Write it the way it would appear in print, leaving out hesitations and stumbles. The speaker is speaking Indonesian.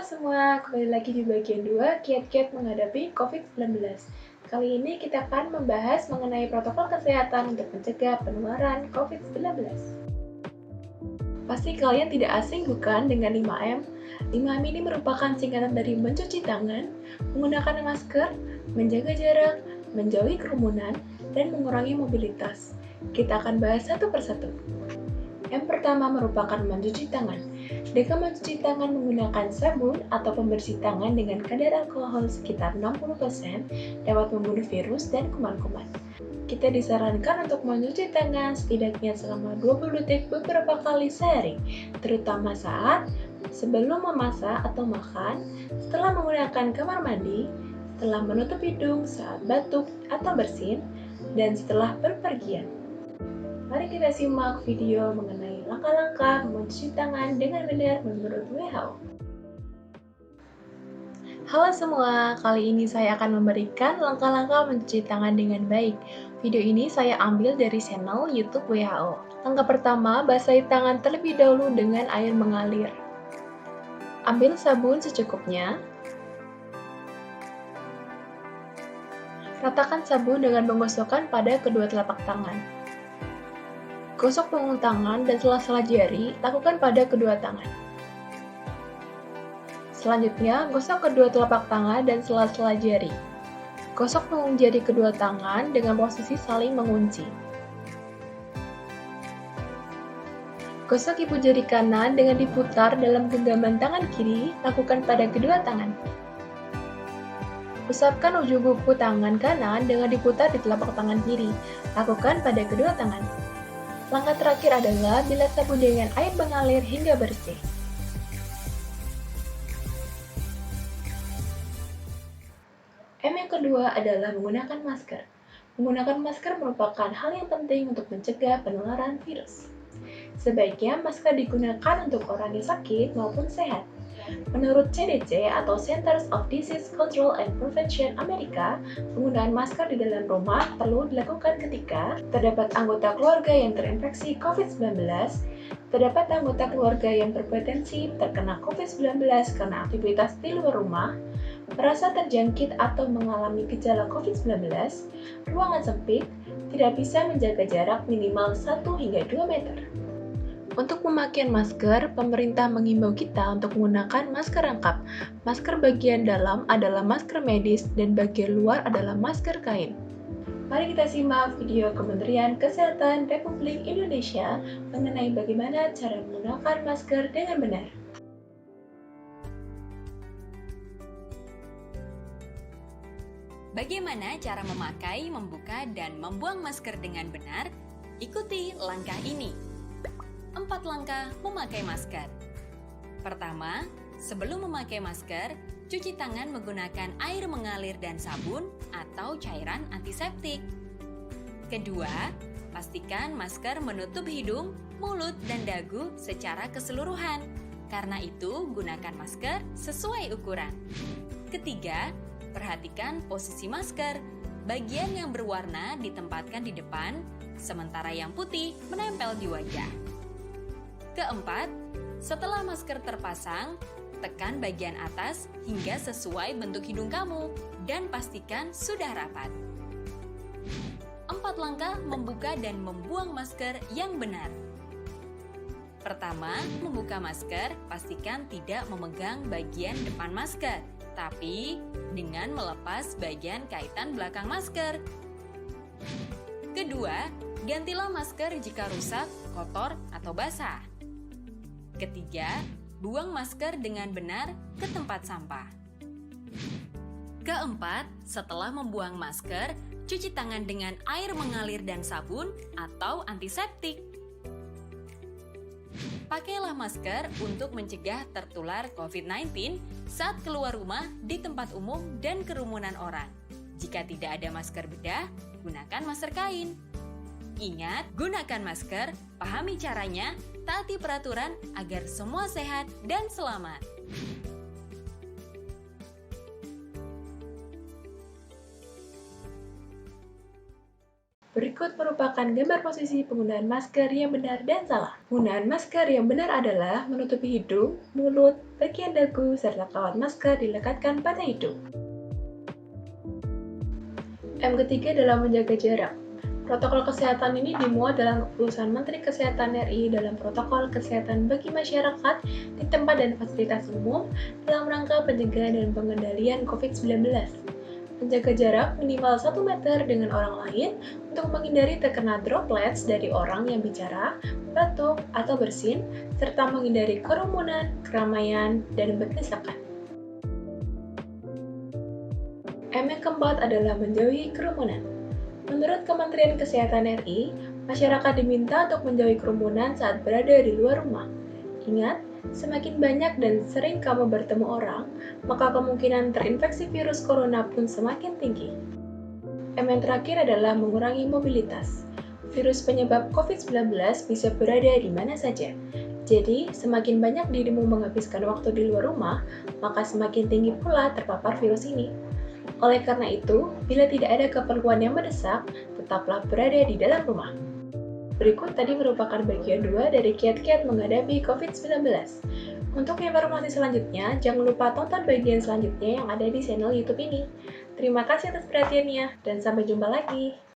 semua, kembali lagi di bagian 2 kiat-kiat menghadapi COVID-19. Kali ini kita akan membahas mengenai protokol kesehatan untuk mencegah penularan COVID-19. Pasti kalian tidak asing bukan dengan 5M? 5M ini merupakan singkatan dari mencuci tangan, menggunakan masker, menjaga jarak, menjauhi kerumunan, dan mengurangi mobilitas. Kita akan bahas satu persatu. Yang pertama merupakan mencuci tangan. Dengan mencuci tangan menggunakan sabun atau pembersih tangan dengan kadar alkohol sekitar 60% dapat membunuh virus dan kuman-kuman. Kita disarankan untuk mencuci tangan setidaknya selama 20 detik beberapa kali sehari, terutama saat sebelum memasak atau makan, setelah menggunakan kamar mandi, setelah menutup hidung saat batuk atau bersin, dan setelah berpergian. Mari kita simak video mengenai langkah-langkah mencuci tangan dengan benar menurut WHO. Halo semua, kali ini saya akan memberikan langkah-langkah mencuci tangan dengan baik. Video ini saya ambil dari channel YouTube WHO. Langkah pertama, basahi tangan terlebih dahulu dengan air mengalir. Ambil sabun secukupnya. Ratakan sabun dengan menggosokkan pada kedua telapak tangan. Gosok punggung tangan dan sela-sela jari, lakukan pada kedua tangan. Selanjutnya, gosok kedua telapak tangan dan sela-sela jari. Gosok punggung jari kedua tangan dengan posisi saling mengunci. Gosok ibu jari kanan dengan diputar dalam genggaman tangan kiri, lakukan pada kedua tangan. Usapkan ujung kuku tangan kanan dengan diputar di telapak tangan kiri, lakukan pada kedua tangan. Langkah terakhir adalah bilas sabun dengan air mengalir hingga bersih. M yang kedua adalah menggunakan masker. Menggunakan masker merupakan hal yang penting untuk mencegah penularan virus. Sebaiknya masker digunakan untuk orang yang sakit maupun sehat. Menurut CDC atau Centers of Disease Control and Prevention Amerika, penggunaan masker di dalam rumah perlu dilakukan ketika terdapat anggota keluarga yang terinfeksi COVID-19, terdapat anggota keluarga yang berpotensi terkena COVID-19 karena aktivitas di luar rumah, merasa terjangkit atau mengalami gejala COVID-19, ruangan sempit, tidak bisa menjaga jarak minimal 1 hingga 2 meter. Untuk pemakaian masker, pemerintah mengimbau kita untuk menggunakan masker rangkap. Masker bagian dalam adalah masker medis dan bagian luar adalah masker kain. Mari kita simak video Kementerian Kesehatan Republik Indonesia mengenai bagaimana cara menggunakan masker dengan benar. Bagaimana cara memakai, membuka, dan membuang masker dengan benar? Ikuti langkah ini. 4 langkah memakai masker. Pertama, sebelum memakai masker, cuci tangan menggunakan air mengalir dan sabun atau cairan antiseptik. Kedua, pastikan masker menutup hidung, mulut, dan dagu secara keseluruhan. Karena itu, gunakan masker sesuai ukuran. Ketiga, perhatikan posisi masker. Bagian yang berwarna ditempatkan di depan, sementara yang putih menempel di wajah. Keempat, setelah masker terpasang, tekan bagian atas hingga sesuai bentuk hidung kamu dan pastikan sudah rapat. 4 langkah membuka dan membuang masker yang benar. Pertama, membuka masker, pastikan tidak memegang bagian depan masker, tapi dengan melepas bagian kaitan belakang masker. Kedua, gantilah masker jika rusak, kotor, atau basah. Ketiga, buang masker dengan benar ke tempat sampah. Keempat, setelah membuang masker, cuci tangan dengan air mengalir dan sabun atau antiseptik. Pakailah masker untuk mencegah tertular COVID-19 saat keluar rumah di tempat umum dan kerumunan orang. Jika tidak ada masker bedah, gunakan masker kain. Ingat, gunakan masker, pahami caranya, taati peraturan agar semua sehat dan selamat. Berikut merupakan gambar posisi penggunaan masker yang benar dan salah. Penggunaan masker yang benar adalah menutupi hidung, mulut, bagian dagu, serta kawat masker dilekatkan pada hidung. M ketiga dalam menjaga jarak. Protokol kesehatan ini dimuat dalam keputusan Menteri Kesehatan RI dalam protokol kesehatan bagi masyarakat di tempat dan fasilitas umum dalam rangka pencegahan dan pengendalian COVID-19. Menjaga jarak minimal 1 meter dengan orang lain untuk menghindari terkena droplets dari orang yang bicara, batuk, atau bersin, serta menghindari kerumunan, keramaian, dan berdesakan. M yang keempat adalah menjauhi kerumunan. Menurut Kementerian Kesehatan RI, masyarakat diminta untuk menjauhi kerumunan saat berada di luar rumah. Ingat, semakin banyak dan sering kamu bertemu orang, maka kemungkinan terinfeksi virus corona pun semakin tinggi. M yang terakhir adalah mengurangi mobilitas. Virus penyebab COVID-19 bisa berada di mana saja. Jadi, semakin banyak dirimu menghabiskan waktu di luar rumah, maka semakin tinggi pula terpapar virus ini. Oleh karena itu, bila tidak ada keperluan yang mendesak, tetaplah berada di dalam rumah. Berikut tadi merupakan bagian 2 dari kiat-kiat menghadapi COVID-19. Untuk informasi selanjutnya, jangan lupa tonton bagian selanjutnya yang ada di channel YouTube ini. Terima kasih atas perhatiannya, dan sampai jumpa lagi.